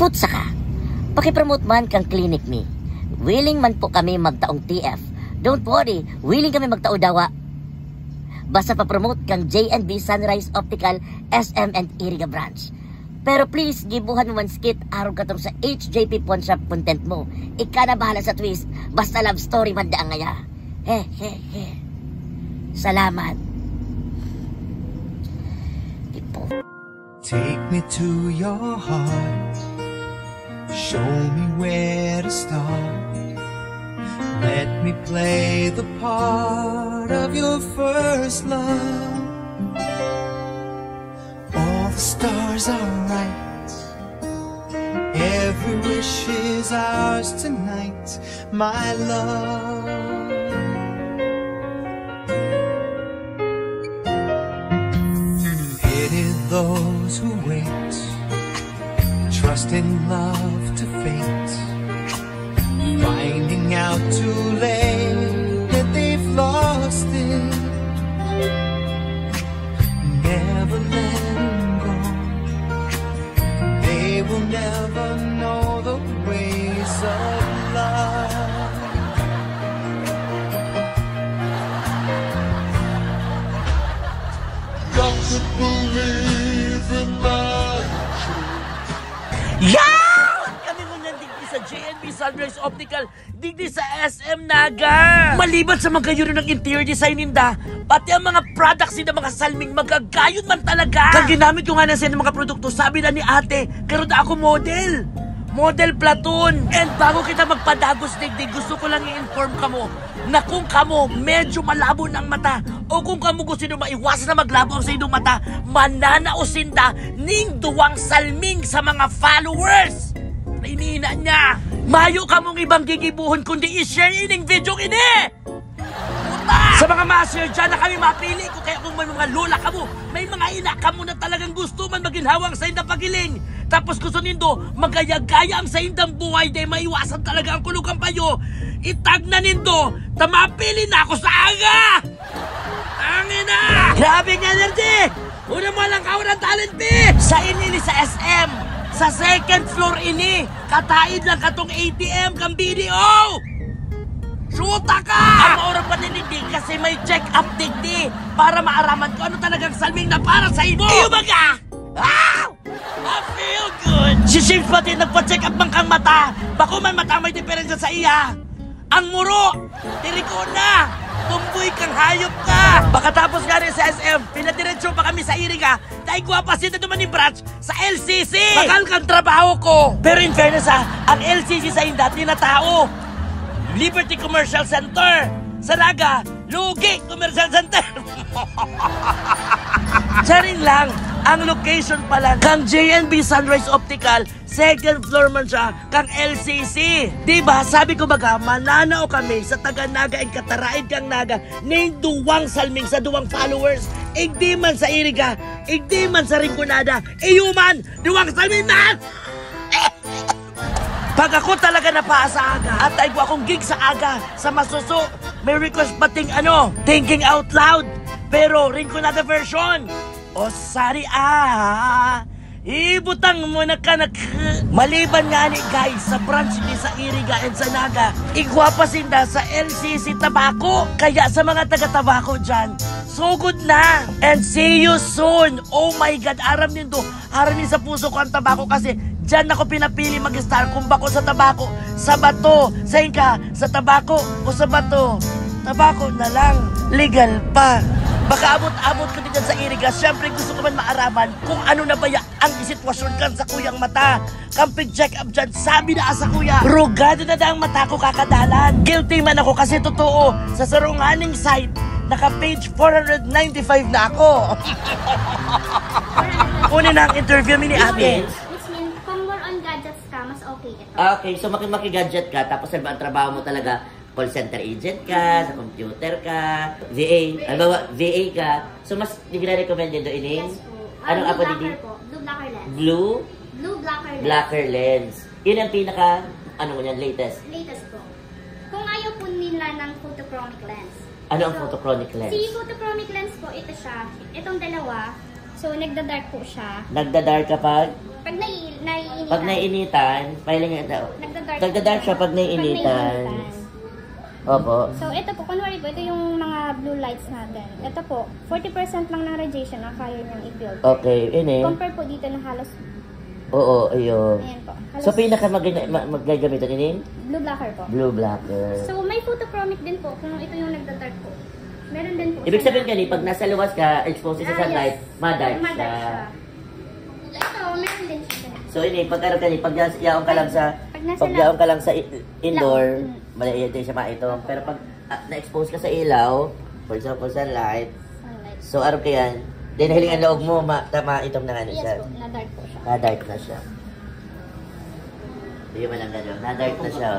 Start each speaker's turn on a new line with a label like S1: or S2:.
S1: Putsa ka. Pakipromote man kang Clinic Me. Willing man po kami magtaong TF. Don't worry, willing kami magtao dawa. Basta pa-promote kang JNB Sunrise Optical SM and Iriga branch. Pero please, gibuhan mo man skit araw katong sa HJP Pawn Shop content mo. Ika na bahala sa twist. Basta love story man daang ngaya. He. Salamat.
S2: Take me to your heart. Show me where to start. Let me play the part of your first love. All the stars are right. Every wish is ours tonight, my love. Pity those who wait, trust in love to fate, finding out too late that they've lost it. Never letting go, they will never know the ways of love. Got to believe in love.
S3: Yeah! Kami ngunyan digdi sa JNB Sunrise Optical, digdi sa SM Naga. Maliban sa magayuro ng interior design ninda, pati ang mga products nila mga salming magagayon man talaga. Kag ginamit ko nga na sa mga produkto, sabi na ni ate, karon na ako model. Model platoon. And bago kita magpadagos digdig, gusto ko lang i-inform kamo na kung kamo medyo malabo ng mata o kung kamo gusto nyo maiwasan na maglabo ang sa inyong mata, mananaosinda ning duwang salming sa mga followers. Inina niya. Mayo kamong ibang gigibuhon kundi i-share ining video ini. Sa mga master dyan na kami mapili ko, kaya kung may mga lola kamo, may mga ina kamo na talagang gusto man maginhawang sa indang pagiling. Tapos gusto nindo magaya-gaya ang sa indang buhay dahil maiwasan talaga ang kulugang payo. Itag na nindo, tamapili na ako sa aga! Angina! Grabing energy! Una mo lang kawalan talent, sa inili sa SM, sa second floor ini, kataid lang katong ATM kang BDO! Shoota ka! Ang maura pa ninindi kasi may check-up digdi para maaraman ko ano talagang salming na para sa imo! Iyo baga! Wow! I feel good! Si Shims pati nagpa-check up man kang mata, bako man mata may diferensya sa iya! Ang muro! Tiriko na! Tumboy kang hayop ka! Pagkatapos nga rin sa SM, pinadiretso pa kami sa Iriga dahil guwapa sila naman ni branch sa LCC! Bakal kang trabaho ko! Pero in fairness ang LCC sa inda, tinatao! Liberty Commercial Center! Sa Naga, Lugi Commercial Center! Charing lang, ang location pala kang JNB Sunrise Optical, second floor man siya kang LCC. Diba, sabi ko baga, mananao kami sa taga Naga and kataraid kang Naga ning duwang salming sa duwang followers. Igdi man sa Iriga, igdi man sa Rinconada, iyuman, duwang salming man! Pag ako talaga napaa sa aga at ay akong gig sa aga sa masuso, may request pating thinking out loud, pero Rinconada version. O sorry ibutang mo na ka maliban nga ni guys sa branch ni sa Iriga and sa Naga, igwapa sinda sa LCC Tabako. Kaya sa mga taga-Tabako dyan, so good na and see you soon. Oh my God, aram nindo, aram ni sa puso ko ang Tabako kasi dyan ako pinapili mag-star kung bako sa Tabako, sa Bato, sa Inka, sa Tabako o sa Bato. Tabako na lang, legal pa. Baka abot-abot ko din sa Iriga, syempre gusto ko man maaraman kung ano na ba ang sitwasyon kan sa kuyang mata. Kampig check up dyan, sabi na sa kuya, rugado na ang mata ko kakadalan. Guilty man ako kasi totoo, sa sarunganing site, naka page 495 na ako. Kunin na ang interview ni ate.
S4: Which means, kung more on gadgets ka, mas okay ito.
S1: Okay, so maki-gadget ka, tapos ano ba ang trabaho mo talaga? Call center agent ka, sa computer ka, VA, VA ka. So mas nagre-recommend din doon ining?
S4: Yes po.
S1: Anong apo didi?
S4: Blue blocker lens.
S1: Blue?
S4: Blue blocker lens.
S1: Blocker lens. Yun ang pinaka, latest?
S4: Latest po. Kung ayaw po nila ng photochromic lens.
S1: Ano ang photochromic lens?
S4: Si photochromic lens po, ito siya. Itong dalawa. So, nagda-dark po siya.
S1: Nagda-dark kapag?
S4: Pag naiinitan.
S1: Pag naiinitan, pailing nga daw. Nagda-dark siya pag naiinitan. Opo.
S4: So, ito po, kunwari po, ito yung mga blue lights natin. Ito po, 40% lang ng radiation ang kaya niyang i-build.
S1: Okay, ini.
S4: Compare po dito na halos,
S1: Oo, ayun.
S4: ayan po. Halos
S1: So, pinaka magagamitan ini?
S4: blue blacker po.
S1: Blue blacker.
S4: So, may photochromic din po kung ito yung nagda-dark po. Meron din po.
S1: Ibig
S4: siya
S1: sabihin
S4: na-
S1: kani, pag nasa luwas ka, exposed sa sunlight, ma-dark siya.
S4: Ito, meron din siya.
S1: So, ini, pagkaroon kani, pag yaong ka lang sa,
S4: Pag nasa
S1: pag yaong ka lang sa indoor,
S4: Laot.
S1: maliit din siya maitong. Pero pag na-expose ka sa ilaw, for example, sunlight,
S4: Sunlight.
S1: so araw ka yan, din nahiling ang loob mo, maitong na nga
S4: Yes
S1: siya.
S4: po, na-dark po siya.
S1: Na-dark na siya. Hindi man lang gano'n. Na-dark na siya.